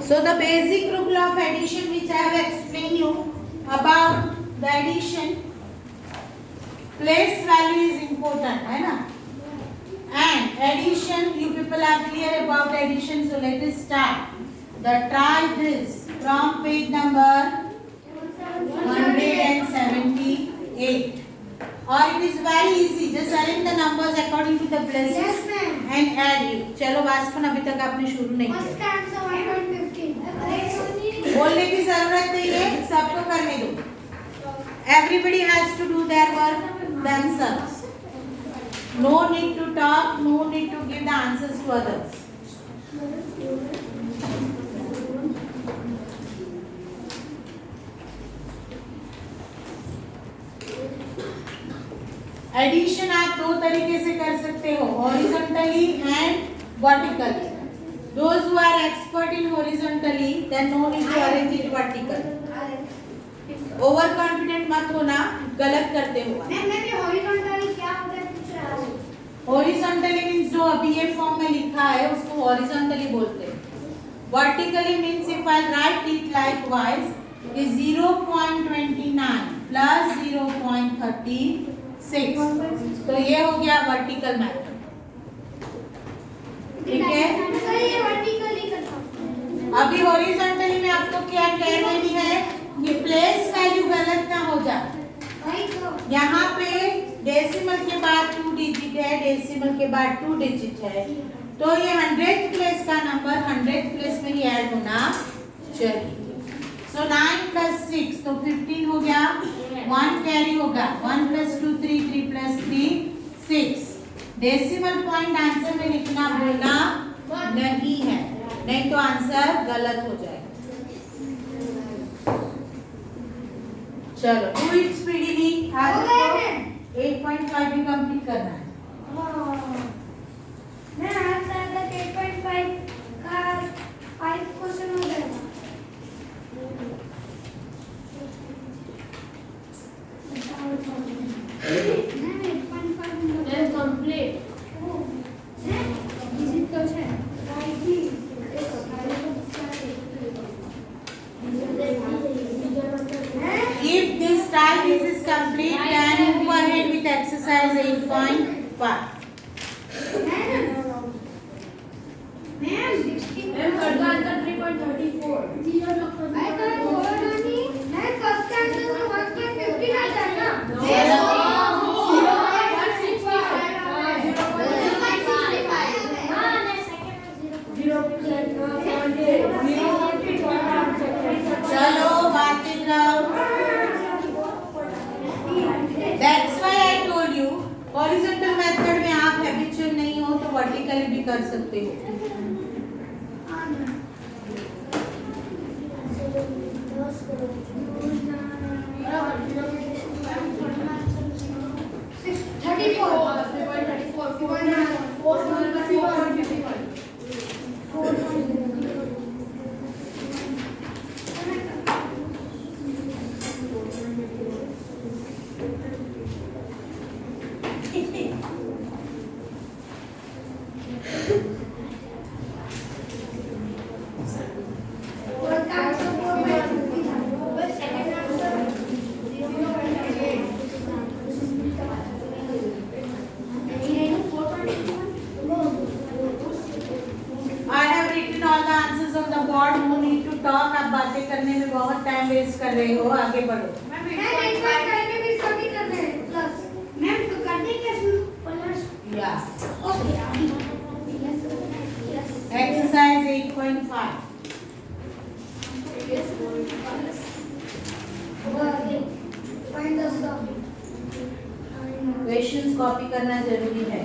So the basic rule of addition which I have explained you about the addition, place value is important, है ना? And addition, you people are clear about addition, so let us start. The try this from page number 178. Or it is very easy, just arrange the numbers according to the places. Yes, ma'am. And add it. चलो वास्पन अभी तक आपने शुरू नहीं किया. First answer 1.15. बोलने की जरूरत नहीं है, सबको करने दो. Everybody has to do their work themselves. No need to talk, no need to give the answers to others. Addition आप दो तरीके से कर सकते हो, horizontally and vertically. Those who are expert in horizontally, then no need to arrange it vertically. Over confident मत होना, गलत करते हो. मैम मैं भी हॉरिजॉन्टली क्या होता है पूछ रहा हूं. हॉरिजॉन्टली मींस जो अभी ये फॉर्म में लिखा है उसको हॉरिजॉन्टली बोलते हैं. Vertically means if I right it likewise is 0.29 plus 0.36, तो ये हो गया वर्टिकल मेथड. ठीक है, सर ये वर्टिकली करता हूं. अभी हॉरिजॉन्टली में आपको क्या कह रही है कि प्लेस वैल्यू गलत ना हो जाए. भाई तो यहाँ पे डेसिमल के बाद 2 डिजिट है, डेसिमल के बाद 2 डिजिट है, तो ये 100th प्लेस का नंबर 100th प्लेस में ही ऐड होना चाहिए. सो 9 प्लस 6 तो 15 हो गया, 1 कैरी होगा, 1 plus 2 3, 3 plus 3 6. Decimal point answer में लिखना भूलना नहीं है, नहीं तो आंसर गलत हो जाएगा. चलो डू इट स्पीडीली. आज हो गया आपको मैम. 8.5 भी कंप्लीट करना है. मैं आज तक 8.5 का 5 क्वेश्चन हो जाएगा. Ma'am 8.5 Then complete. इजी तो है. If this type is complete, then move ahead with exercise 8.5. Ma'am Ma'am, third answer 3.34. I can't hold on it. मैं फर्स्ट आंसर में 1.15 आ जाए ना. चलो बातें करो. That's why I told you, horizontal method में आप habitual नहीं हो तो vertically भी कर सकते हो. I have written all the answers on the board. No need to talk. आप बातें करने में बहुत टाइम वेस्ट कर रहे हो. आगे बढ़ो. मैम 8.5 में भी सभी कर रहे हैं प्लस. मैम तो कर दें क्या शुरू? Plus. Yeah. Okay. Exercise 8.5. Find the sum. Questions copy करना जरूरी है.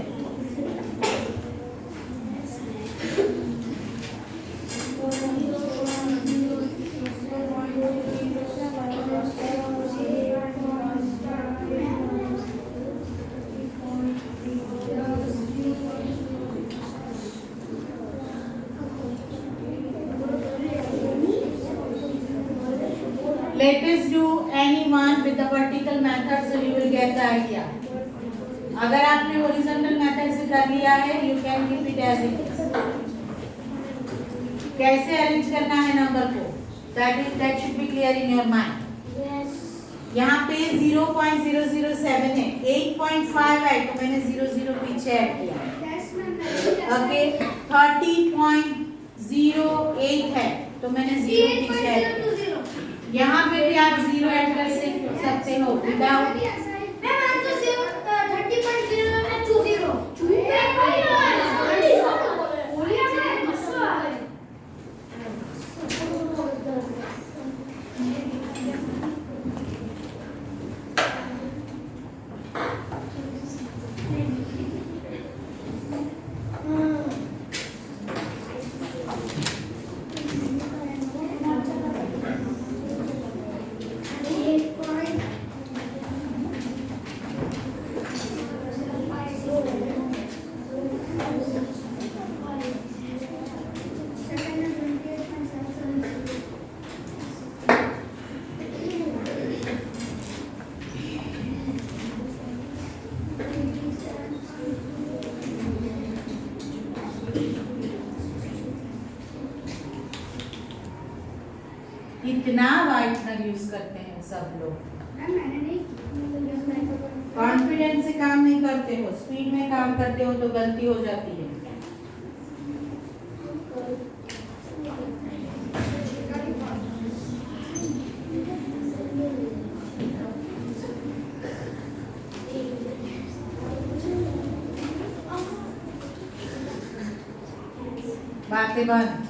Let us do any one with the vertical method, so you will get the idea. अगर आपने horizontal method से कर लिया है, you can keep it as it is. कैसे अरेंज करना है नंबर को, that should be clear in your mind. यहाँ पे 0.007 है, 8.5 है तो मैंने 0 पीछे ऐड किया। ओके 30.08 है तो मैंने 0 पीछे ऐड किया। यहाँ पे भी आप 0 ऐड कर सकते हो विदाउट। इतना वाइटनर यूज करते हैं सब लोग, कॉन्फिडेंस से काम नहीं करते हो, स्पीड में काम करते हो तो गलती हो जाती है। बातें बंद।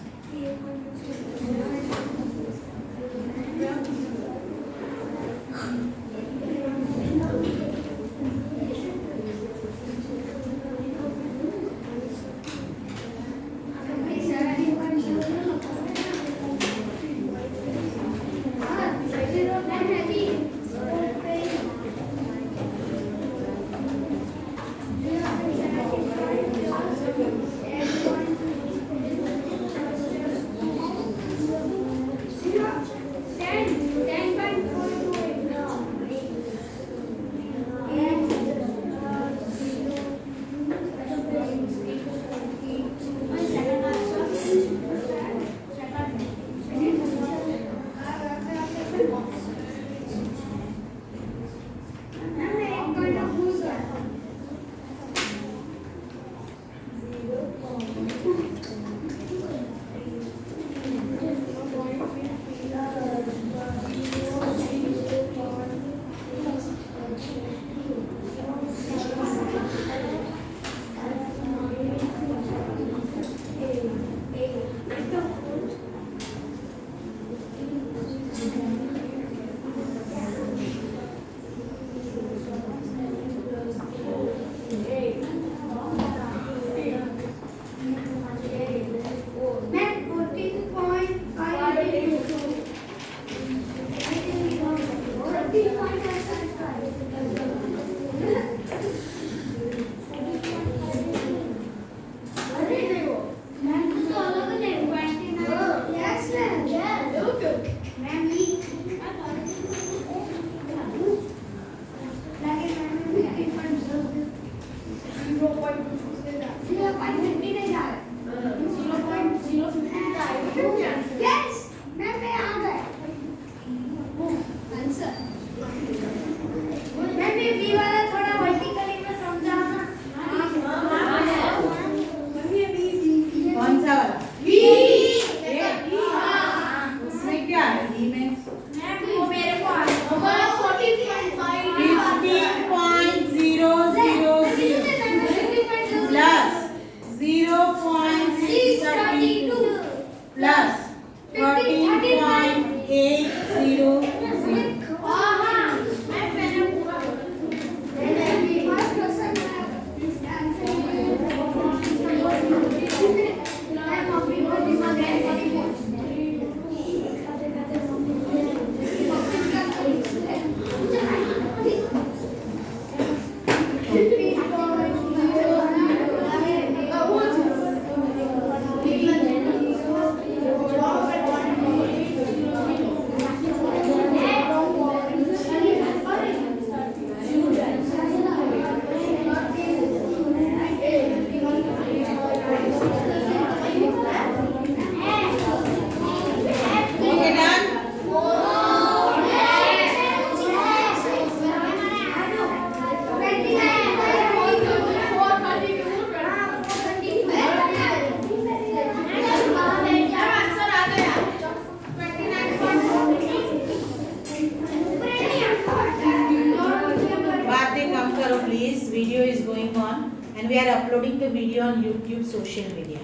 uploading the video on YouTube social media.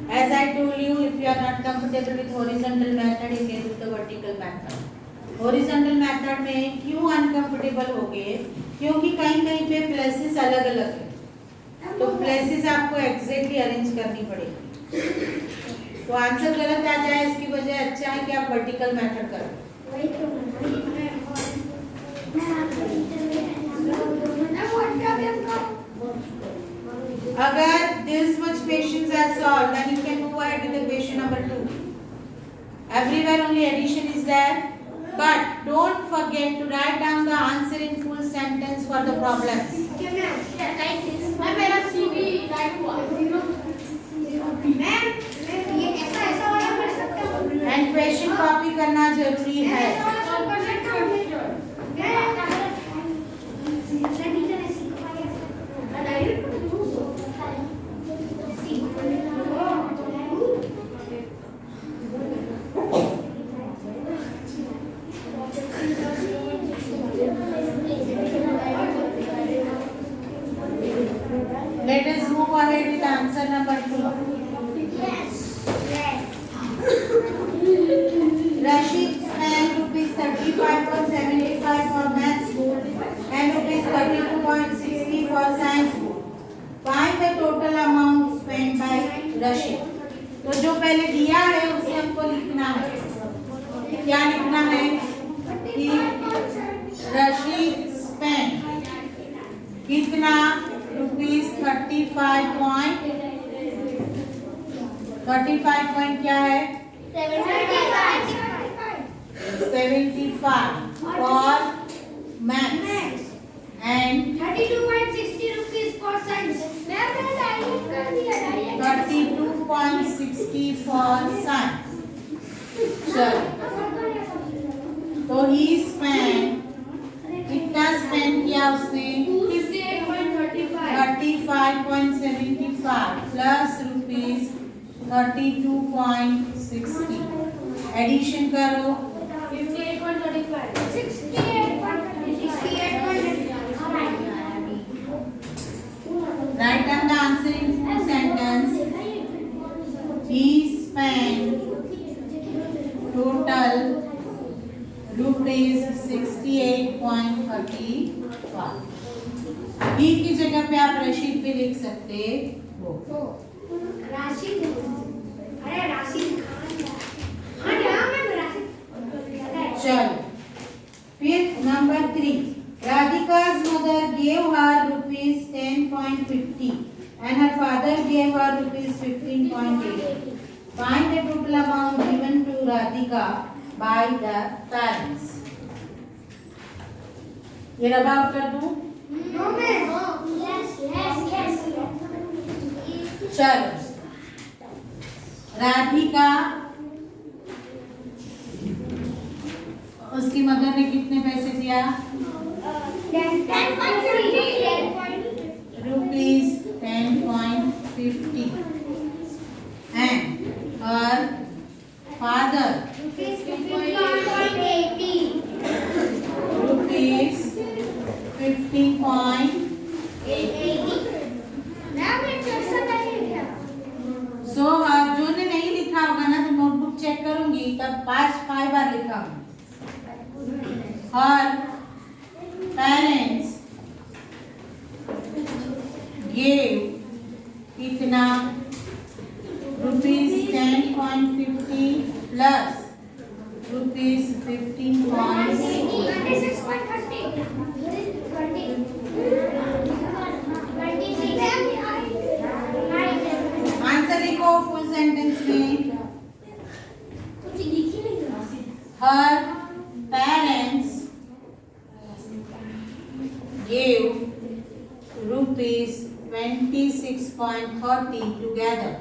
As I told you, if you are not comfortable with horizontal method, you can do the vertical method. Horizontal method में क्यों uncomfortable हो गए? क्योंकि कहीं कहीं पे प्लेसेस अलग अलग है, तो प्लेसेस आपको एग्जैक्टली अरेंज करनी पड़ेगी। तो आंसर गलत आ जाए इसकी वजह अच्छा है कि आप वर्टिकल मेथड करो। अगर this much questions are solved, then you can move ahead with the question number 2. Everywhere only addition is there, but don't forget to write down the answer in full sentence for the problems. And question copy करना जरूरी है। Let us move ahead with answer number 2. Rashid spent ₹35.75 for math school and ₹32.60 for science school. Find the total amount spent by Rashid. तो जो पहले दिया है उसे हमको लिखना है। क्या लिखना है कि रशीद स्पेंड कितना ₹35 क्या है 75 for maths and 32.60 rupees for science. 32.60 for science. चलो तो ही स्पेंड कितना स्पेंड किया उसने 35.75 प्लस ₹32.60 एडिशन करो 68.25. Write down the answer in full sentence. He spent total ₹68.35. ही की जगह पे आप रशीद पे लिख सकते हो। राशिद अरे राशिद खान हाँ यहाँ मैं राशिद चलो फिर number 3 Radhika's mother gave her ₹10.50 and her father gave her ₹15.80. Find the total amount given to Radhika by the parents. ये रब आउट कर दूं? नो मैं यस चलो राधिका उसकी मदर ने कितने पैसे दिया ₹10.50 and her father ₹15.80. सो जो ने नहीं लिखा होगा ना तो नोटबुक चेक करूंगी तब 5 बार लिखा हूँ और पेरेंट्स gave कितना ₹10.50 plus ₹15.60. आंसर लिखो फुल सेंटेंस में her parents gave ₹26.30 together.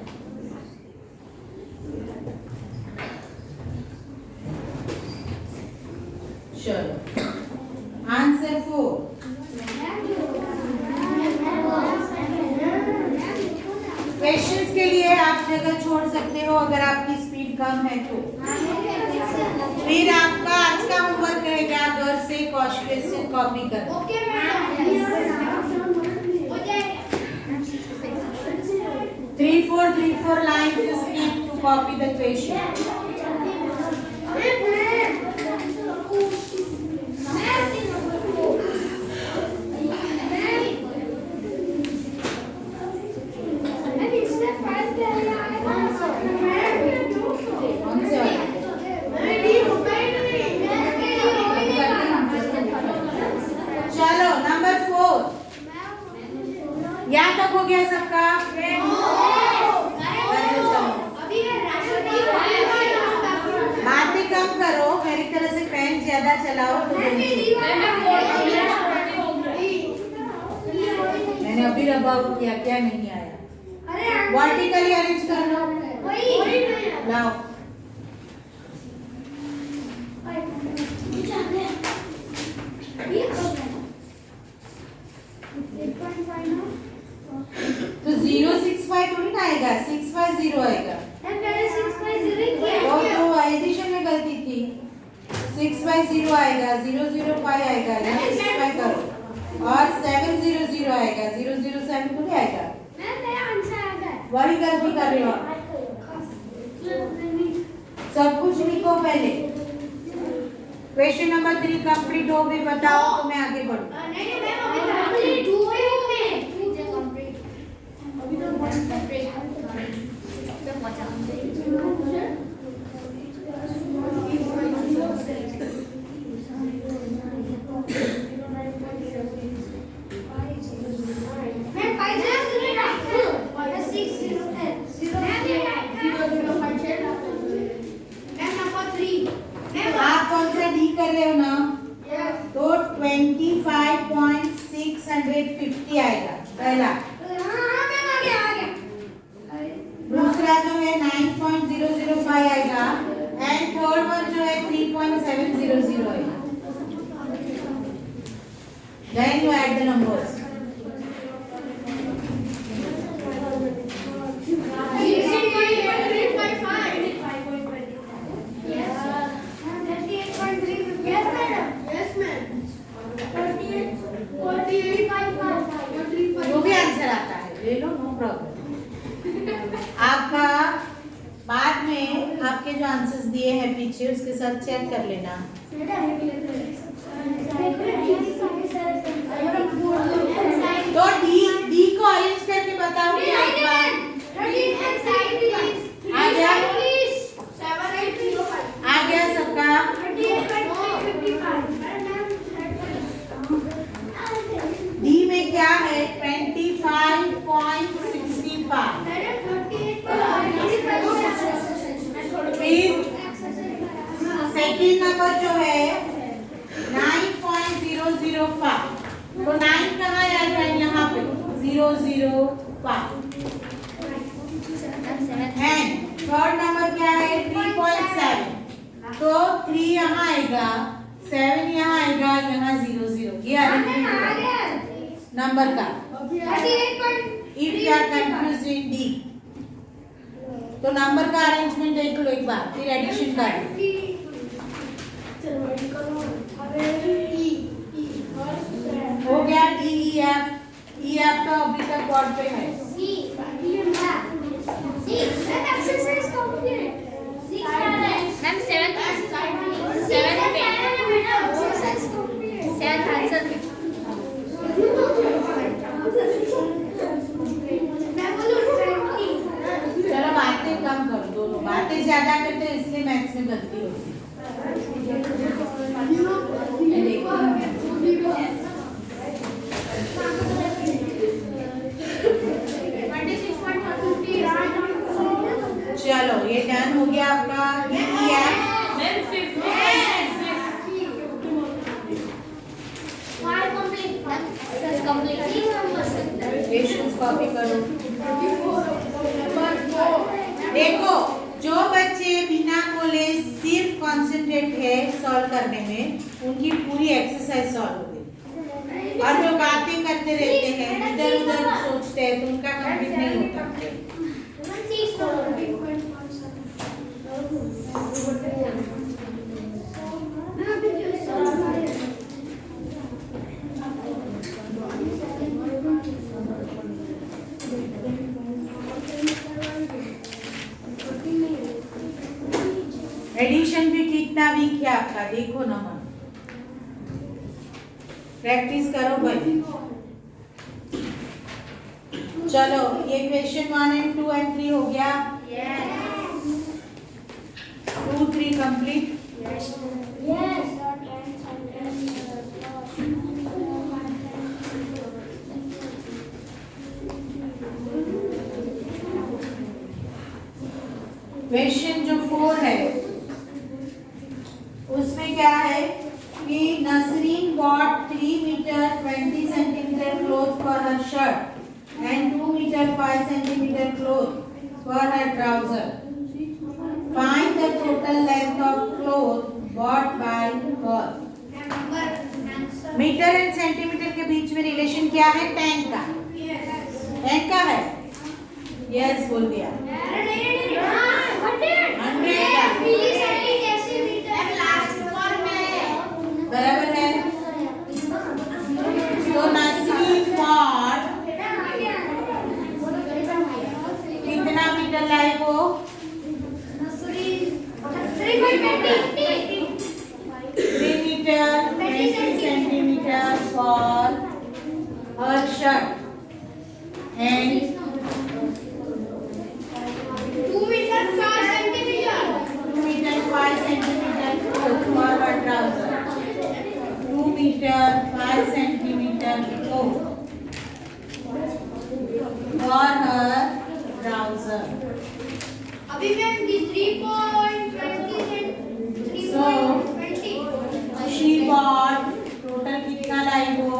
Sure. Answer 4. आप जगह छोड़ सकते हो अगर आपकी स्पीड कम है तो। फिर आपका आज का होमवर्क रहेगा, घर से क्वेश्चन कॉपी करना। Okay madam. 3 4 lines is need to copy the question. कौन से वाले? चलो नंबर 4 यहाँ तक हो गया सबका? बातें कम करो, मेरी तरह से पेन ज्यादा चलाओ तो मैंने अभी रबाव किया, क्या नहीं आया? वर्टिकली अरेंज कर लो, लाओ। तो 065 थोड़ी ना आएगा, 650 आएगा। तो एडिशन में गलती थी, 650 आएगा, 005 आएगा, 65 करो और 700 आएगा, 007 थोड़ी आएगा। वही गलती कर रहे हो आप। सब कुछ लिखो पहले। क्वेश्चन नंबर 3 कंप्लीट हो गई, बताओ तो मैं आगे बढ़ूं। आप कौन सा डी कर रहे हो ना? तो 25.650 आएगा पहला। दूसरा जो है 9.005 आएगा एंड थर्ड वन जो है 3.700 आएगा। Then you add the numbers. जो भी आंसर आता है ले लो, नो प्रॉब्लम। आपका बाद में आपके जो आंसर्स दिए हैं पीछे उसके साथ चेक कर लेना। तो डी को अरेंज करके बताओ कि आ गया सबका? डी में क्या है? 25.65। फिर सेकेंड नंबर जो है 9.005। तो 9 कहाँ आएगा? यहाँ पे 005। एंड थर्ड नंबर क्या है? 3.7। तो 3 यहाँ आएगा, 7 यहाँ आएगा, यहाँ 00। ये नंबर का। If you are confuse in the तो नंबर का अरेंजमेंट देख लो एक बार, फिर एडिशन कर लो। हो गया D E F. E F तो अभी तक बोर्ड पे है। Ma'am 7 answer. चलो बातें कम करो, दोनों बातें ज्यादा करते हैं इसलिए मैथ्स में गलती होती है। चलो ये डन हो गया आपका। कॉपी करो। देखो जो बच्चे बिना बोले सिर्फ कंसंट्रेट है सॉल्व करने में, उनकी पूरी एक्सरसाइज सॉल्व हो गई। और जो बातें करते रहते हैं, इधर उधर सोचते हैं, तो उनका कंप्लीट नहीं होता। एडिशन भी कितना वीक है आपका, देखो नंबर, प्रैक्टिस करो भाई। चलो ये क्वेश्चन 1 and 2 and 3 हो गया। 2 3 कंप्लीट। क्वेश्चन जो 4 है उसमें क्या है कि Nasreen bought 3 metre 20 centimetre cloth for her shirt and 2 metre 5 centimetre cloth for her trouser. Find the total length of cloth bought by her. Metre and centimetre के बीच में रिलेशन क्या है? 10 का। 10 का है, यस बोल दिया। 100 का बराबर है। तो नसरीन बॉट कितना मीटर लाई वो? 3 metre 20 centimetre for her shirt and 2 metre 5 centimetre 2 metre 5 centimetre for her trouser. 2 metre 5 centimetre for her trouser. अभी ma'am 3.20 So, she bought total कितना लाई वो?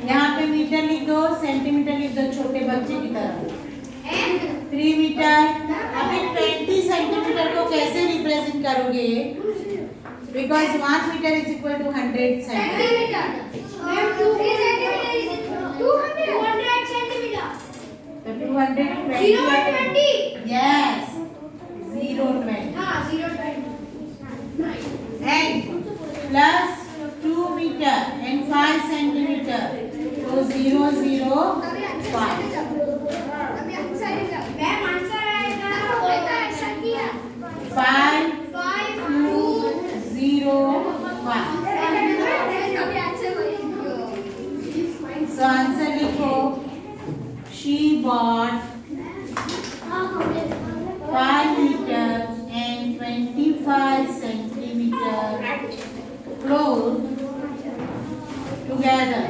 यहाँ पे मीटर लिख दो, सेंटीमीटर लिख दो छोटे बच्चे की तरह। 3 मीटर। अभी 20 सेंटीमीटर को कैसे रिप्रेजेंट करोगे? Because 1 metre is equal to 100 centimetre. Ma'am 2 centimetre is 200 centimetre. तो 220 0.20 यस 0.20 हाँ 0.20 and plus 2 meter and 5 centimeter तो 0.05। मैम आंसर आएगा 5205। So आंसर लिखो, she bought 5 meter and 25 centimeter cloth together।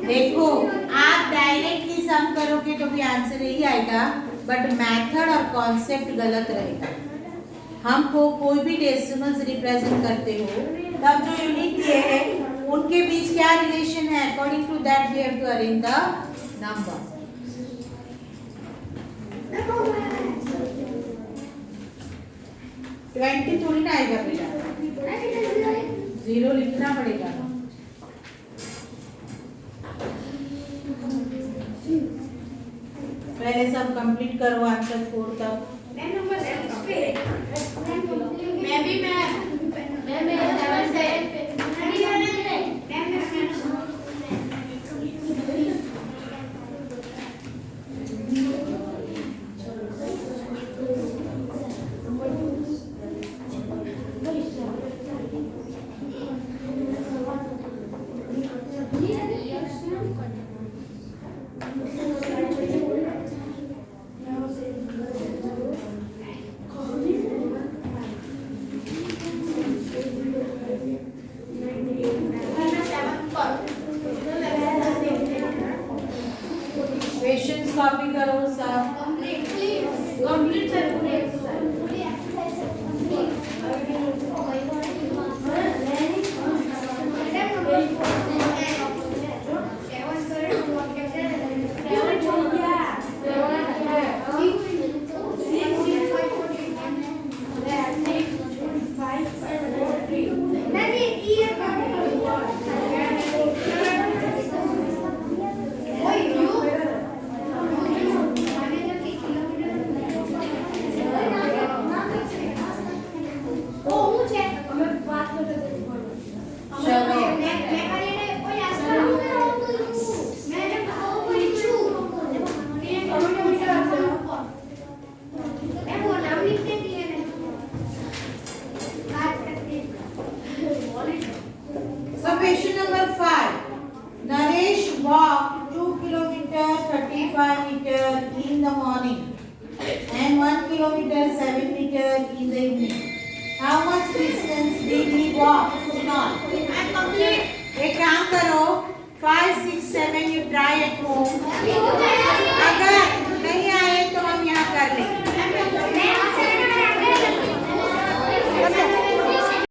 देखो आप डायरेक्टली सम करोगे तो भी आंसर यही आएगा, बट मेथड और कॉन्सेप्ट गलत रहेगा। हमको कोई भी डेसिमल्स रिप्रेजेंट करते हो तब जो यूनिट दिए हैं उनके बीच क्या रिलेशन है, according to that we have to arrange the number. 20 थोड़ी ना आएगा बेटा, 0 लिखना पड़ेगा। पहले सब कंप्लीट करो आंसर 4 तक। मैं भी क्वेश्चंस कॉपी करो सब। कंप्लीट चलो 5 meter in the morning and 1 kilometer 7 meter